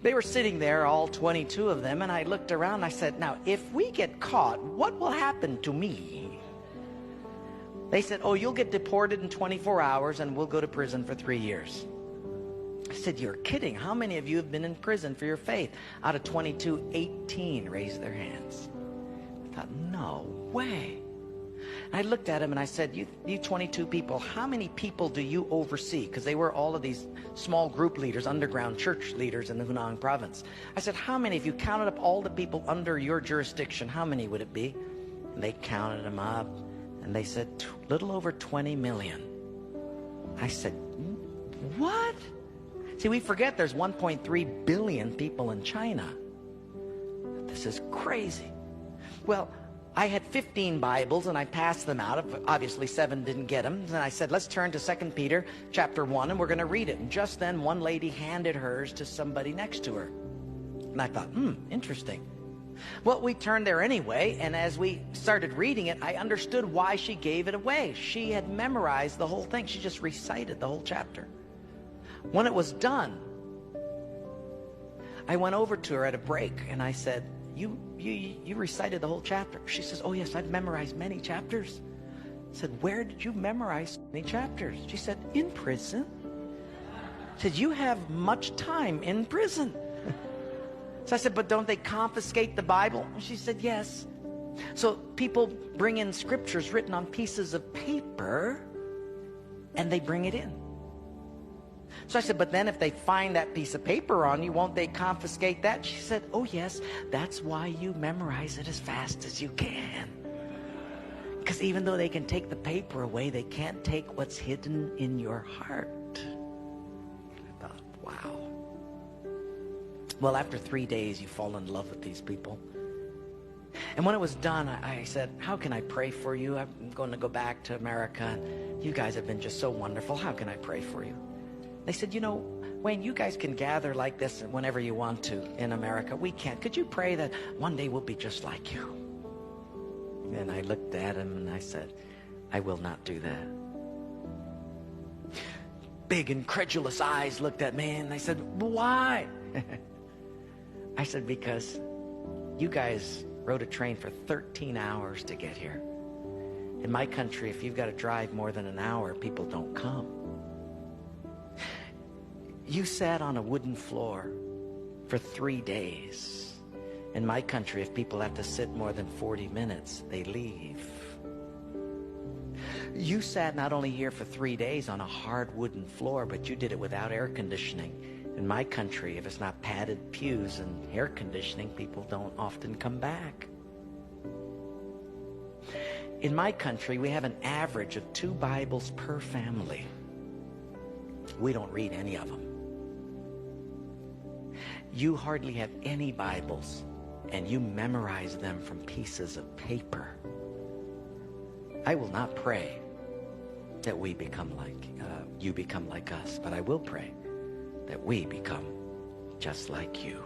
They were sitting there, all 22 of them, and I looked around. I said, now, if we get caught, what will happen to me? They said, oh, you'll get deported in 24 hours and we'll go to prison for 3 years. I said, you're kidding. How many of you have been in prison for your faith? Out of 22, 18 raised their hands. I thought, no way. I looked at him and I said, you 22 people, how many people do you oversee? Because they were all of these small group leaders, underground church leaders in the Hunan province. I said, how many, if you counted up all the people under your jurisdiction, how many would it be? And they counted them up and they said, little over 20 million. I said, what? See, we forget there's 1.3 billion people in China. This is crazy. Well, I had 15 Bibles and I passed them out. Obviously 7 didn't get them. And I said, let's turn to 2 Peter chapter 1 and we're going to read it. And just then one lady handed hers to somebody next to her. And I thought, interesting. Well, we turned there anyway, and as we started reading it, I understood why she gave it away. She had memorized the whole thing. She just recited the whole chapter. When it was done, I went over to her at a break and I said, you recited the whole chapter. She says, oh yes, I've memorized many chapters. I said, where did you memorize so many chapters? She said, in prison. I said, you have much time in prison. So I said, but don't they confiscate the Bible? She said, yes. So people bring in scriptures written on pieces of paper and they bring it in. So I said, but then if they find that piece of paper on you, won't they confiscate that? She said, oh yes, that's why you memorize it as fast as you can. Because even though they can take the paper away, they can't take what's hidden in your heart. I thought, wow. Well, after 3 days, you fall in love with these people. And when it was done, I said, how can I pray for you? I'm going to go back to America. You guys have been just so wonderful. How can I pray for you? They said, you know, Wayne, you guys can gather like this whenever you want to in America. We can't. Could you pray that one day we'll be just like you? And I looked at him and I said, I will not do that. Big incredulous eyes looked at me and they said, why? I said, because you guys rode a train for 13 hours to get here. In my country, if you've got to drive more than an hour, people don't come. You sat on a wooden floor for 3 days. In my country, if people have to sit more than 40 minutes, they leave. You sat not only here for 3 days on a hard wooden floor, but you did it without air conditioning. In my country, if it's not padded pews and air conditioning, people don't often come back. In my country, we have an average of 2 Bibles per family. We don't read any of them. You hardly have any Bibles, and you memorize them from pieces of paper. I will not pray that we become like, you become like us, but I will pray that we become just like you.